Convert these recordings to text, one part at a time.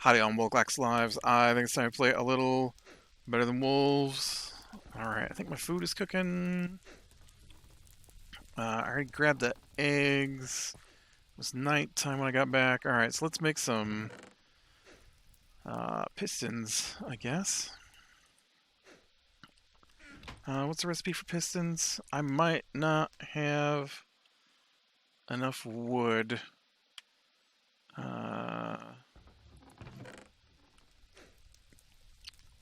Howdy on Wolflax Lives. I think it's time to play a little better than wolves. Alright, I think my food is cooking. I already grabbed the eggs. It was nighttime when I got back. Alright, so let's make some pistons, I guess. What's the recipe for pistons? I might not have enough wood. Uh,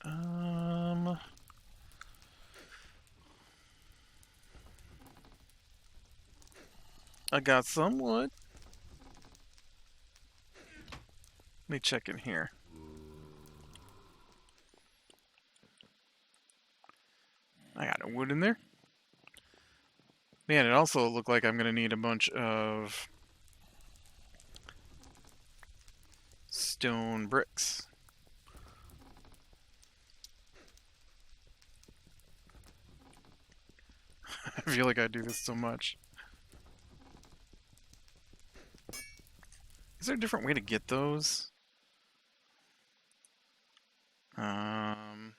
um, I got some wood. Let me check in here. I got no wood in there. Man, it also looked like I'm going to need a bunch of stone bricks. I feel like I do this so much. Is there a different way to get those? Um,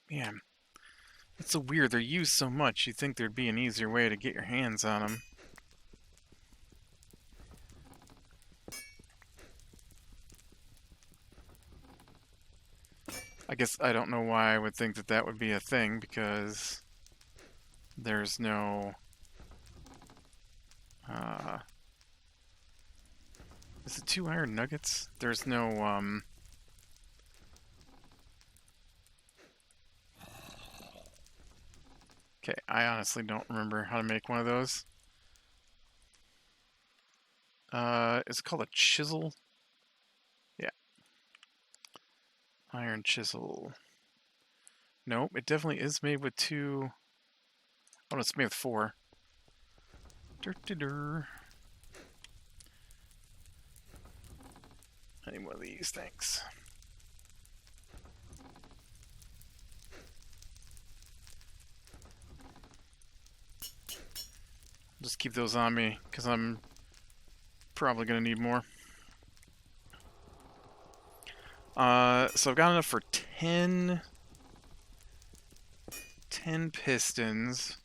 Man, it's so weird. They're used so much. You'd think there'd be an easier way to get your hands on them. I guess I don't know why I would think that that would be a thing, because there's no... is it 2 iron nuggets? There's no, Okay, I honestly don't remember how to make one of those. Is it called a chisel? Yeah. Iron chisel. Nope, it definitely is made with 2... Oh, no, it's made with 4. Dur-dur-dur. I need one of these, thanks. Just keep those on me, because I'm probably going to need more. So I've got enough for 10 pistons.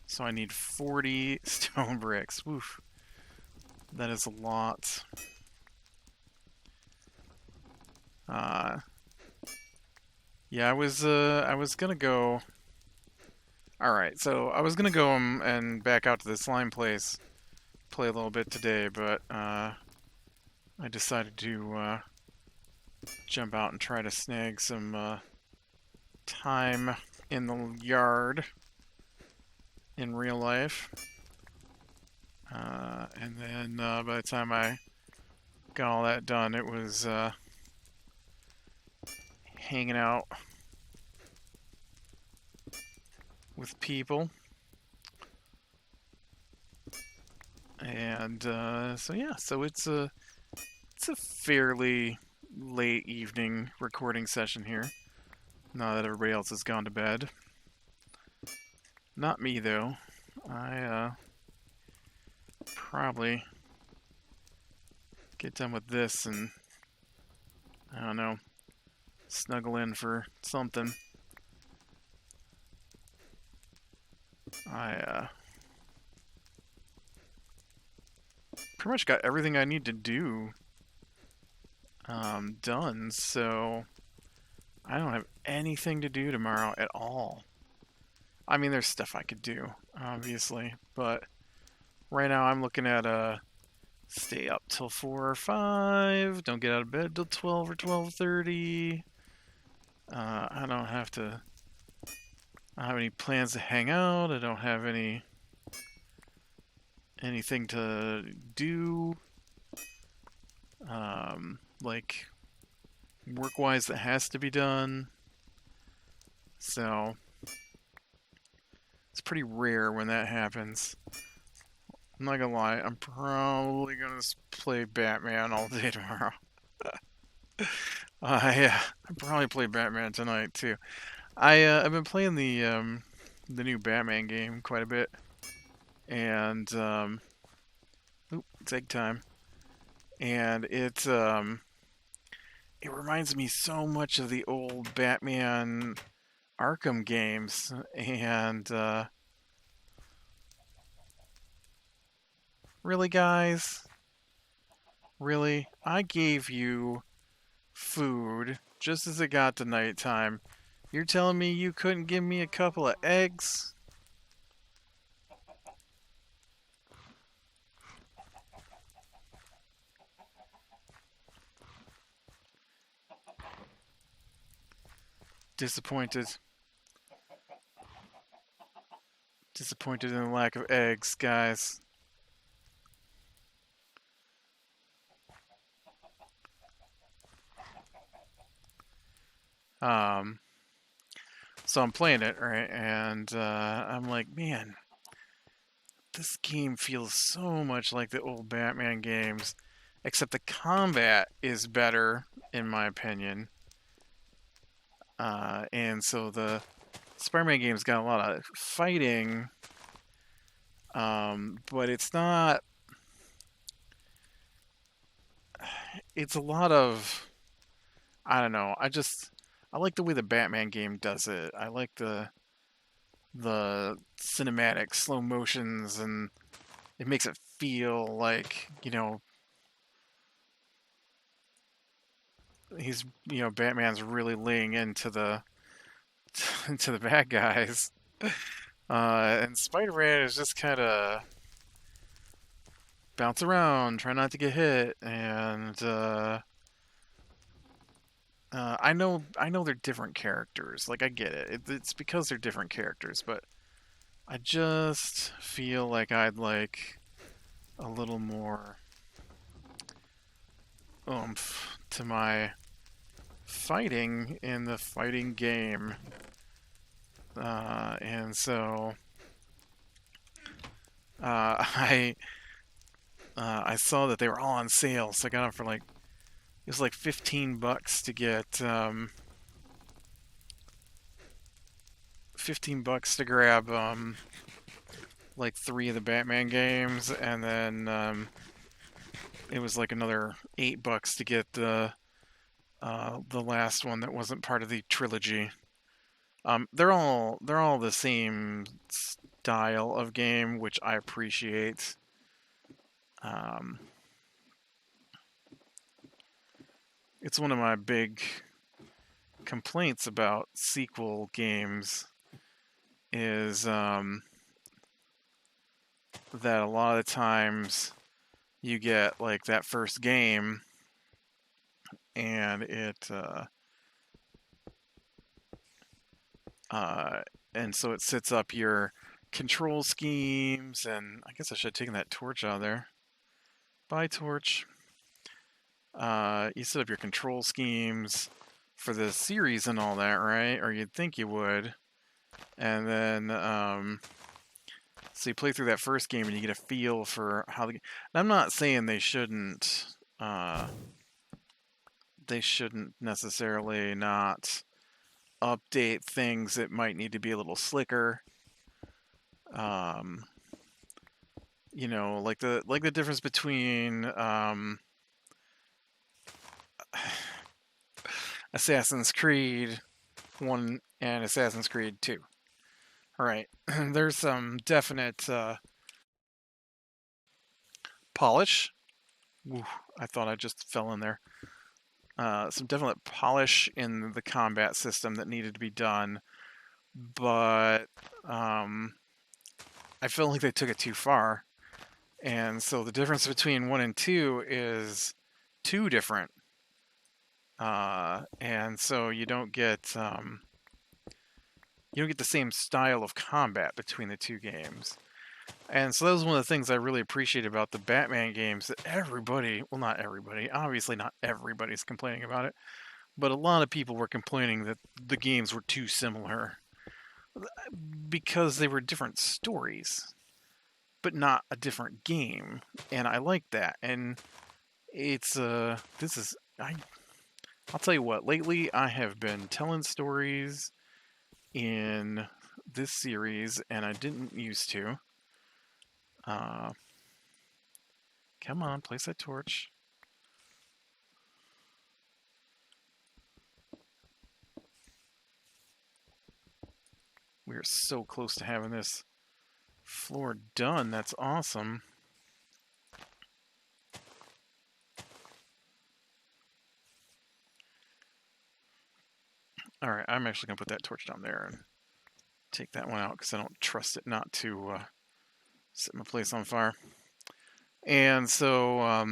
So I need 40 stone bricks. Woof. That is a lot. Yeah, I was gonna go. All right, so I was gonna go and back out to the slime place, play a little bit today, but I decided to jump out and try to snag some time in the yard in real life. And then by the time I got all that done, it was hanging out with people. And so yeah, so it's a fairly late evening recording session here. Now that everybody else has gone to bed. Not me though. I probably get done with this and I don't know, snuggle in for something. I pretty much got everything I need to do done, so I don't have anything to do tomorrow at all. I mean, there's stuff I could do, obviously, but right now I'm looking at stay up till 4 or 5, don't get out of bed till 12 or 12:30. I don't have to. I don't have any plans to hang out. I don't have anything to do, like work-wise that has to be done. So it's pretty rare when that happens. I'm not gonna lie, I'm probably gonna play Batman all day tomorrow. Yeah, I probably play Batman tonight too. I've been playing the new Batman game quite a bit, and it's egg time, and it reminds me so much of the old Batman Arkham games, and really, guys, really, I gave you food just as it got to nighttime. You're telling me you couldn't give me a couple of eggs? Disappointed. Disappointed in the lack of eggs, guys. Um, so I'm playing it, right? And I'm like, man, this game feels so much like the old Batman games, except the combat is better, in my opinion. And so the Spider-Man game's got a lot of fighting, but it's not. It's a lot of. I don't know. I like the way the Batman game does it. I like the cinematic slow motions, and it makes it feel like he's Batman's really laying into the into the bad guys. And Spider-Man is just kind of bounce around, try not to get hit, and I know they're different characters. Like I get it. It's because they're different characters, but I just feel like I'd like a little more oomph to my fighting in the fighting game. And so I I saw that they were all on sale, so I got them for like it was like $15 to get 15 bucks to grab like three of the Batman games, and then it was like another $8 to get the last one that wasn't part of the trilogy. They're all the same style of game, which I appreciate. Um, it's one of my big complaints about sequel games is that a lot of the times you get like that first game and uh, and so it sets up your control schemes, and I guess I should have taken that torch out of there. Bye, torch. You set up your control schemes for the series and all that, right? Or you'd think you would. And then, so you play through that first game and you get a feel for how the. And I'm not saying they shouldn't necessarily not update things that might need to be a little slicker. Um, like the difference between Assassin's Creed 1 and Assassin's Creed 2. All right, there's some definite polish. Ooh, I thought I just fell in there. Some definite polish in the combat system that needed to be done, but I felt like they took it too far. And so the difference between 1 and 2 is too different. And so you don't get the same style of combat between the two games. And so that was one of the things I really appreciate about the Batman games that everybody, well, not everybody, obviously not everybody's complaining about it, but a lot of people were complaining that the games were too similar because they were different stories, but not a different game. And I like that. And it's this is I'll tell you what, lately I have been telling stories in this series, and I didn't used to. Uh, Come on, place that torch. We are so close to having this floor done. That's awesome. All right, I'm actually going to put that torch down there and take that one out because I don't trust it not to set my place on fire. And so, I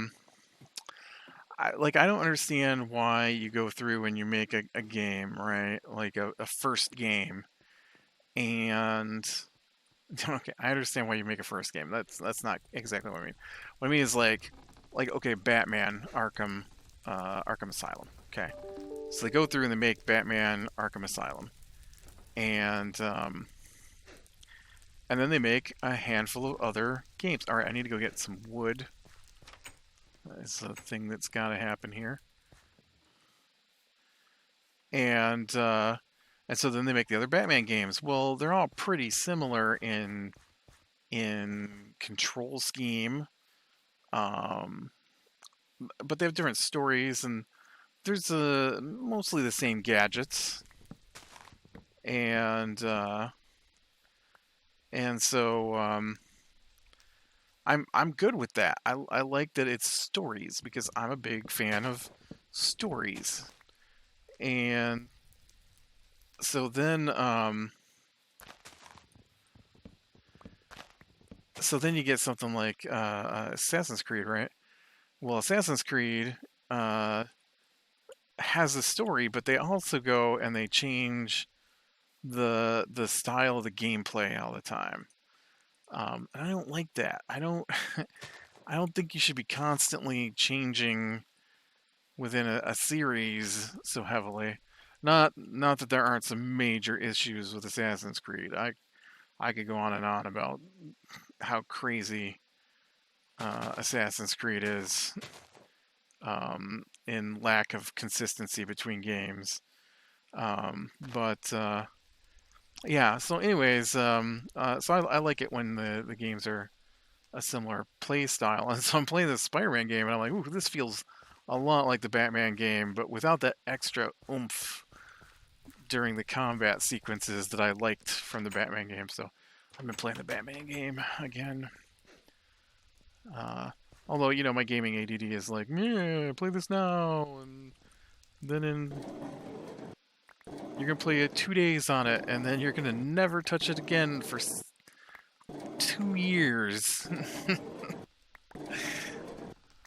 don't understand why you go through and you make a game, right? Like a first game. And okay, I understand why you make a first game. That's not exactly what I mean. What I mean is like okay, Batman Arkham Asylum. Okay, so they go through and they make Batman Arkham Asylum, and and then they make a handful of other games. All right, I need to go get some wood. That's a thing that's got to happen here. And so then they make the other Batman games. Well, they're all pretty similar in control scheme, um, but they have different stories, and there's mostly the same gadgets, and so I'm good with that. I like that it's stories because I'm a big fan of stories, and so then you get something like Assassin's Creed, right? Well, Assassin's Creed uh, has a story, but they also go and they change the style of the gameplay all the time. And I don't like that. I don't I don't think you should be constantly changing within a series so heavily. Not that there aren't some major issues with Assassin's Creed. I could go on and on about how crazy Assassin's Creed is in lack of consistency between games. But yeah. So, anyways, so I like it when the games are a similar play style, and so I'm playing the Spider-Man game, and I'm like, ooh, this feels a lot like the Batman game, but without that extra oomph during the combat sequences that I liked from the Batman game. So I've been playing the Batman game again. Uh, Although my gaming ADD is like, yeah, play this now, and then you're gonna play it 2 days on it, and then you're gonna never touch it again for 2 years.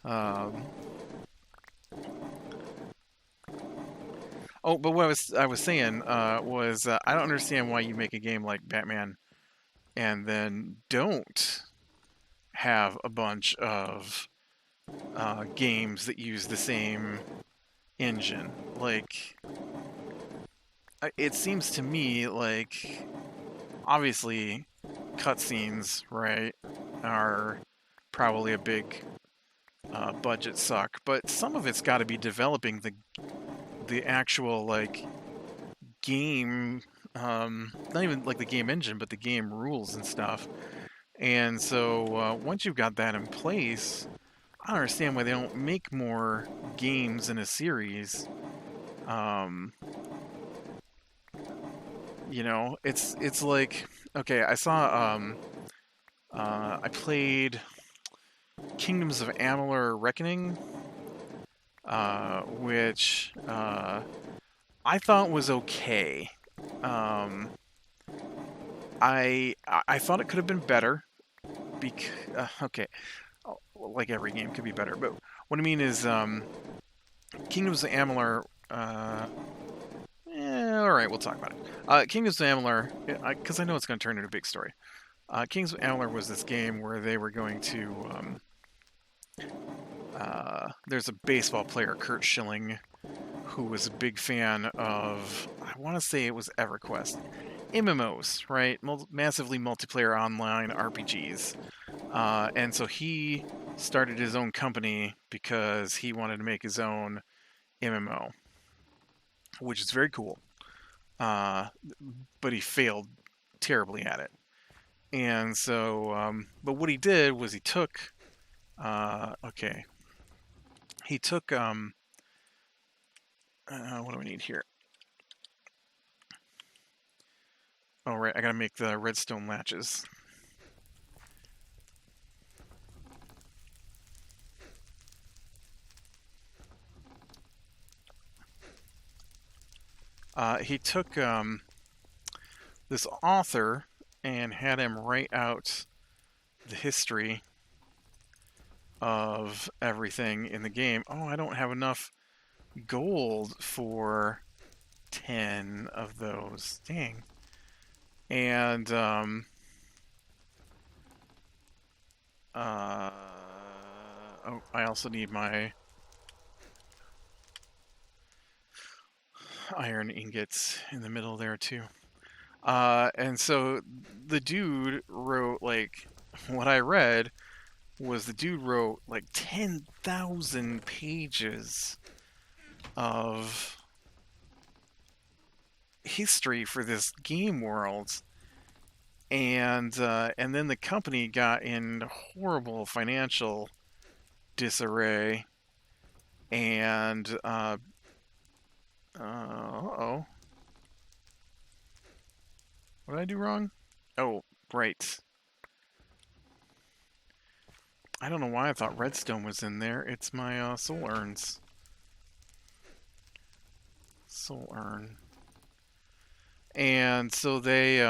um, oh, but what I was saying was I don't understand why you make a game like Batman and then don't have a bunch of games that use the same engine. Like, it seems to me like obviously cutscenes, right, are probably a big budget suck, but some of it's got to be developing the actual like game, not even like the game engine, but the game rules and stuff. And so once you've got that in place, I don't understand why they don't make more games in a series. Um, it's like okay, I saw I played Kingdoms of Amalur Reckoning, which I thought was okay. Um, I thought it could have been better. Okay, like every game could be better, but what I mean is Kingdoms of Amalur. All right, we'll talk about it. Kingdoms of Amalur, because I know it's going to turn into a big story. Kings of Amalur was this game where they were going to. There's a baseball player, Kurt Schilling, who was a big fan of. I want to say it was EverQuest. MMOs, right? Massively multiplayer online RPGs. And so he started his own company because he wanted to make his own MMO. which is very cool. Uh, but he failed terribly at it. And so, but what he did was he took, okay, he took, what do we need here? Oh, right, I gotta make the redstone latches. He took this author and had him write out the history of everything in the game. Oh, I don't have enough gold for 10 of those. Dang. And oh, I also need my iron ingots in the middle there too. And so the dude wrote, like, what I read was the dude wrote like 10,000 pages of history for this game world, and then the company got in horrible financial disarray, and oh, what did I do wrong? Oh, right. I don't know why I thought redstone was in there. It's my soul urns. Soul urn. And so they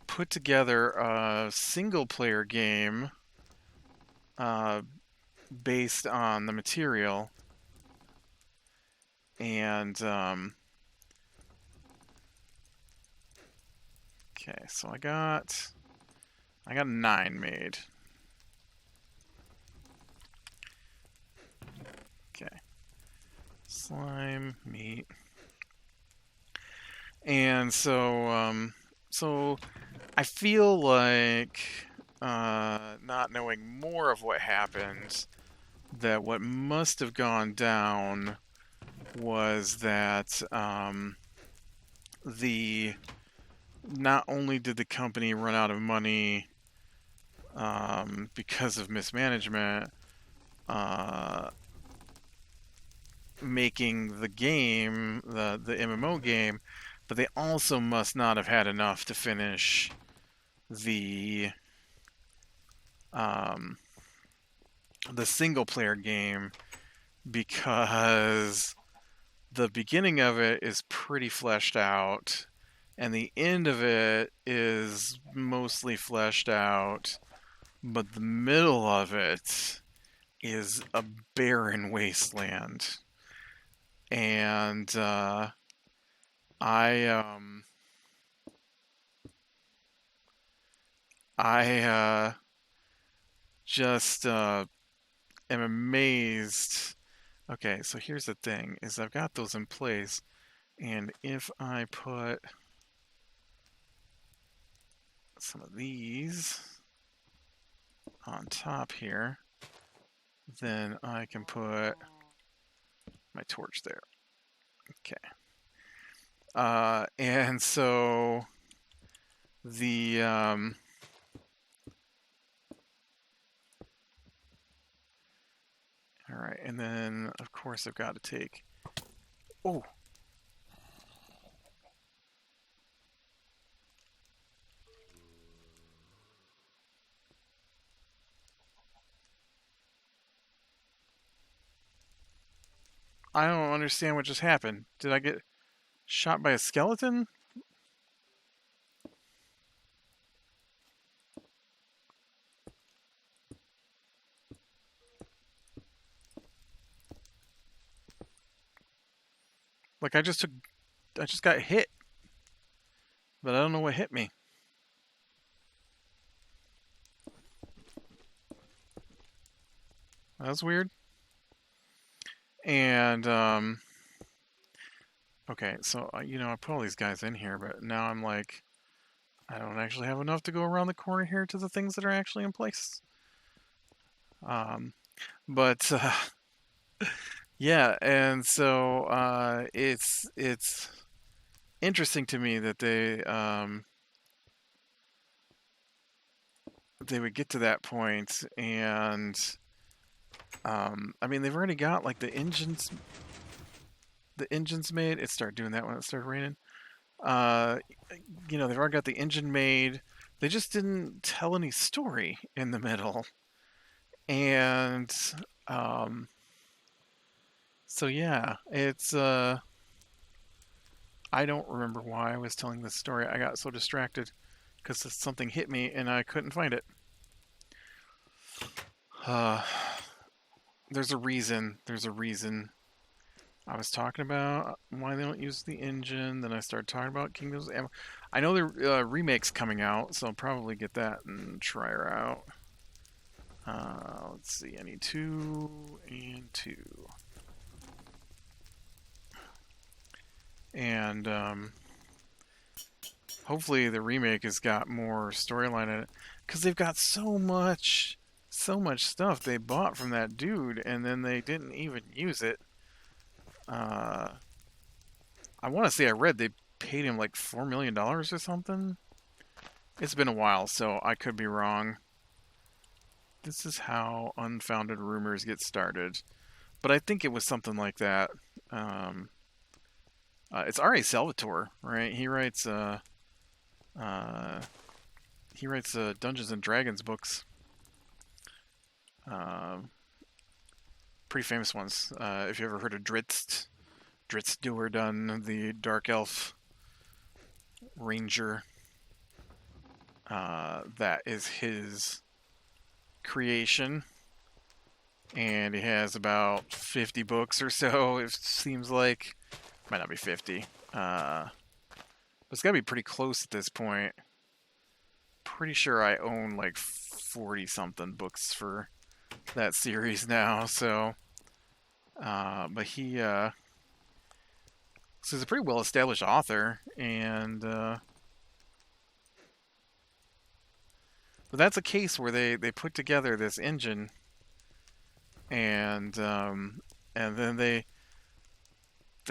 put together a single player game uh, based on the material, and okay, so I got 9 made. Okay, slime meat, and so I feel like, not knowing more of what happened, that what must have gone down was that the not only did the company run out of money because of mismanagement, uh, making the game, the MMO game, but they also must not have had enough to finish the um, the single player game, because the beginning of it is pretty fleshed out and the end of it is mostly fleshed out, but the middle of it is a barren wasteland. And I I just am amazed. Okay, so here's the thing: is I've got those in place, and if I put some of these on top here, then I can put my torch there. Okay. And so the all right, and then of course I've got to take. Oh, I don't understand what just happened. Did I get shot by a skeleton? Like I just got hit, but I don't know what hit me. That was weird. And okay, so I put all these guys in here, but now I'm like, I don't actually have enough to go around the corner here to the things that are actually in place. Um, but Yeah, and so it's interesting to me that they would get to that point, and I mean they've already got like the engines made. It started doing that when it started raining. Uh, they've already got the engine made. They just didn't tell any story in the middle, and um, so yeah, it's I don't remember why I was telling this story. I got so distracted because something hit me and I couldn't find it. Uh, there's a reason. There's a reason. I was talking about why they don't use the engine. Then I started talking about Kingdoms. I know the remake's coming out, so I'll probably get that and try her out. Let's see. I need two and two. And hopefully the remake has got more storyline in it, because they've got so much stuff they bought from that dude, and then they didn't even use it. Uh, I want to say I read they paid him like $4 million or something. It's been a while, so I could be wrong. This is how unfounded rumors get started, but I think it was something like that. Um, it's R.A. Salvatore, right? Uh, he writes Dungeons and Dragons books. Um, Pretty famous ones. If you ever heard of Dritz Duerden, the Dark Elf Ranger, that is his creation, and he has about 50 books or so. It seems like might not be 50, but it's got to be pretty close at this point. Pretty sure I own like 40 something books for that series now. So, but so he's a pretty well established author, and but that's a case where they put together this engine, and then they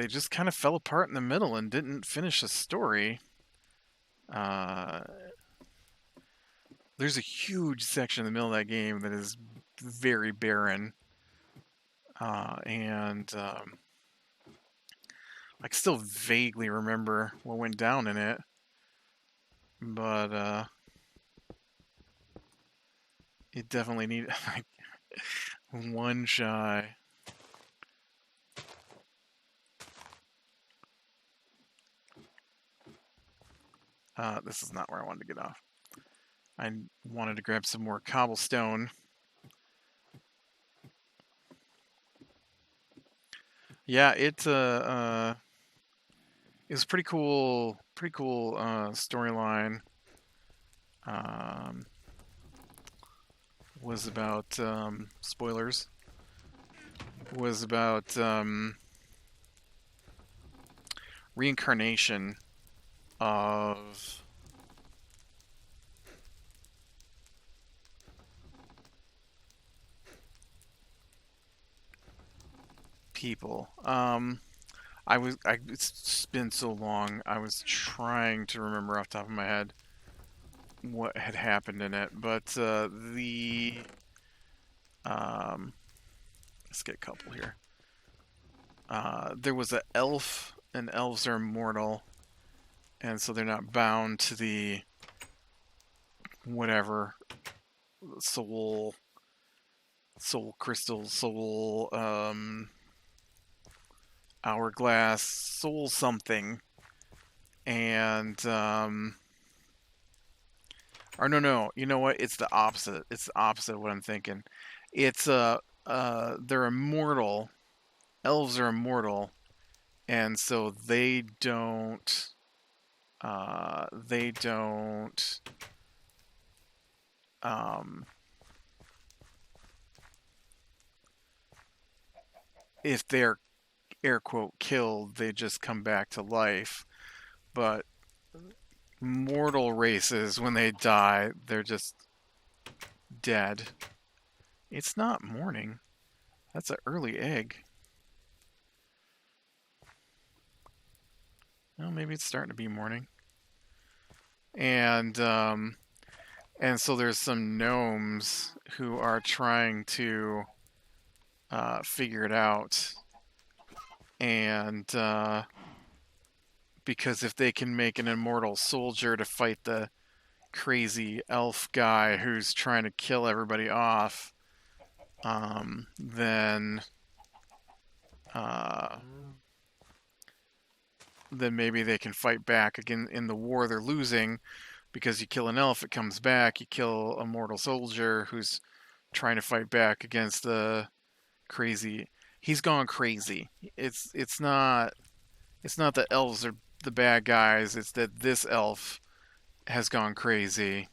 just kind of fell apart in the middle and didn't finish the story. Uh, there's a huge section in the middle of that game that is very barren, and I can still vaguely remember what went down in it, but it definitely needed like one shy. This is not where I wanted to get off. I wanted to grab some more cobblestone. Yeah, it's pretty cool storyline. Um, was about spoilers. Was about reincarnation of people. It's been so long. I was trying to remember off the top of my head what had happened in it, but um, let's get a couple here. There was an elf, and elves are immortal, and so they're not bound to the whatever soul crystal, soul hourglass, soul something, and or no, you know what? It's the opposite. It's the opposite of what I'm thinking. It's they're immortal. Elves are immortal, and so they don't um if they're air quote killed, they just come back to life. But mortal races, when they die, they're just dead. It's not morning. That's an early egg. Well, maybe it's starting to be morning. And so there's some gnomes who are trying to figure it out. And because if they can make an immortal soldier to fight the crazy elf guy who's trying to kill everybody off, then uh, then maybe they can fight back again in the war they're losing. Because you kill an elf, it comes back. You kill a mortal soldier who's trying to fight back against the crazy. He's gone crazy. It's not that elves are the bad guys. It's that this elf has gone crazy,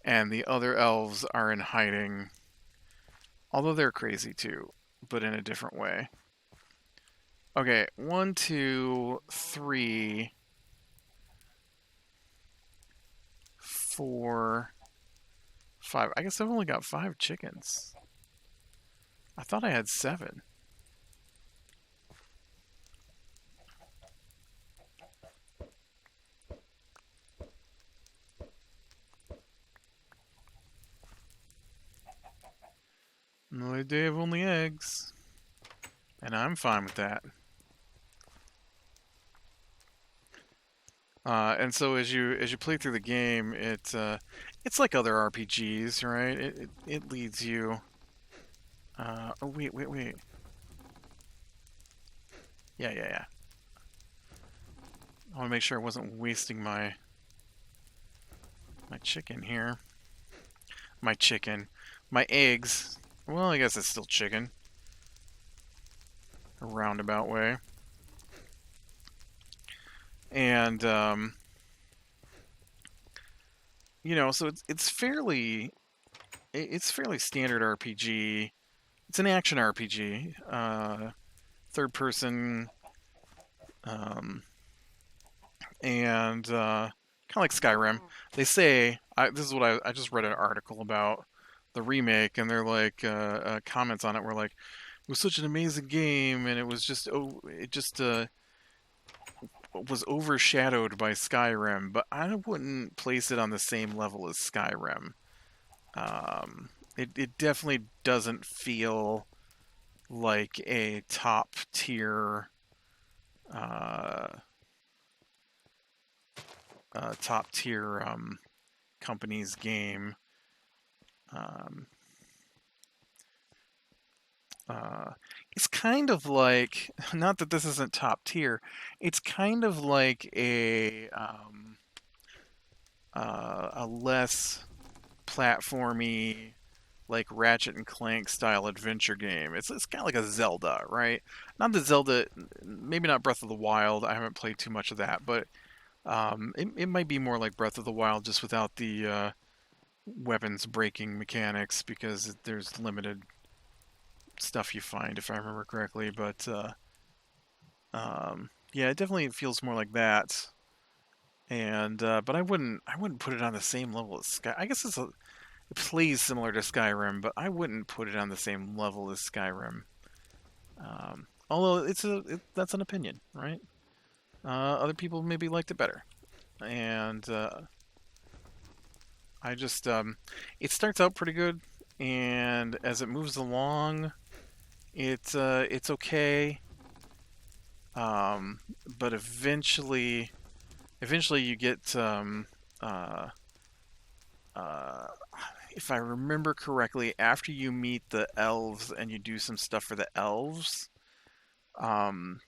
and the other elves are in hiding. Although they're crazy too, but in a different way. Okay, 1, 2, 3, 4, 5. I guess I've only got 5 chickens. I thought I had 7. Another day of only eggs. And I'm fine with that. And so as you play through the game, it's like other RPGs, right? It leads you. Oh wait. Yeah. I want to make sure I wasn't wasting my chicken here. My eggs. Well, I guess it's still chicken. A roundabout way. And so it's fairly standard RPG. It's an action RPG, third person, um, and kind of like Skyrim. They say this is what I just read an article about the remake, and they're like comments on it were like, it was such an amazing game, and it just was overshadowed by Skyrim, but I wouldn't place it on the same level as Skyrim. It definitely doesn't feel like a uh, top tier company's game. Um, it's kind of like, not that this isn't top tier, it's kind of like a less platformy, like Ratchet and Clank style adventure game. It's kind of like a Zelda, right? Not the Zelda, maybe not Breath of the Wild. I haven't played too much of that, but it might be more like Breath of the Wild, just without the weapons breaking mechanics, because there's limited stuff you find, if I remember correctly. But yeah, it definitely feels more like that. And but I wouldn't put it on the same level as Sky. I guess it plays similar to Skyrim, but I wouldn't put it on the same level as Skyrim. Although that's an opinion, right? Other people maybe liked it better, and I just it starts out pretty good, and as it moves along, it's okay. But eventually you get uh, if I remember correctly, after you meet the elves and you do some stuff for the elves, um,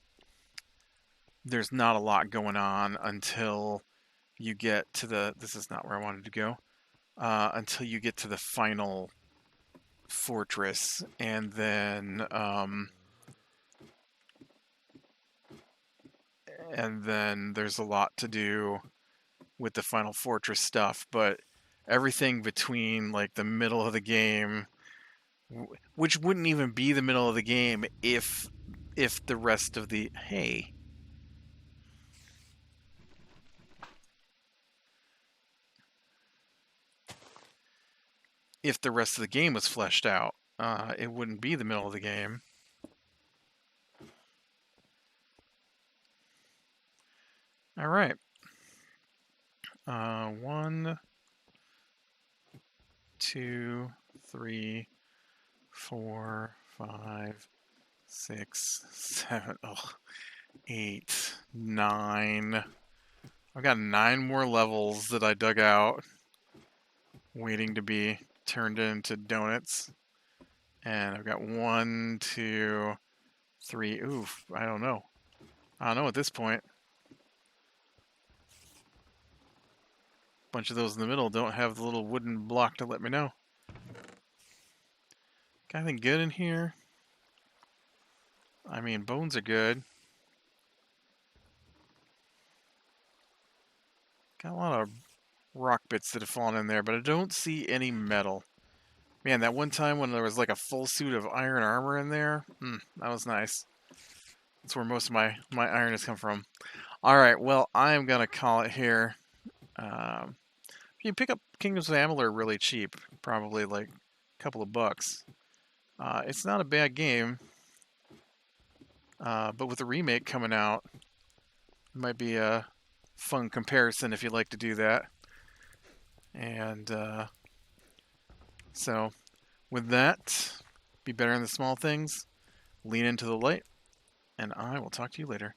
there's not a lot going on until you get to the. This is not where I wanted to go. Until you get to the final fortress, and then there's a lot to do with the final fortress stuff, but everything between like the middle of the game, which wouldn't even be the middle of the game if the rest of the if the rest of the game was fleshed out, it wouldn't be the middle of the game. All right. 1, 2, 3, 4, 5, 6, 7, 8, 9. I've got 9 more levels that I dug out, waiting to be turned into donuts. And I've got 1, 2, 3. Oof, I don't know. I don't know at this point. A bunch of those in the middle don't have the little wooden block to let me know. Got anything good in here? I mean, bones are good. Got a lot of rock bits that have fallen in there, but I don't see any metal. Man, that one time when there was like a full suit of iron armor in there, that was nice. That's where most of my iron has come from. All right, well, I'm going to call it here. You can pick up Kingdoms of Amalur really cheap, probably like a couple of bucks. It's not a bad game, but with the remake coming out, it might be a fun comparison if you'd like to do that. And so, with that, be better in the small things, lean into the light, and I will talk to you later.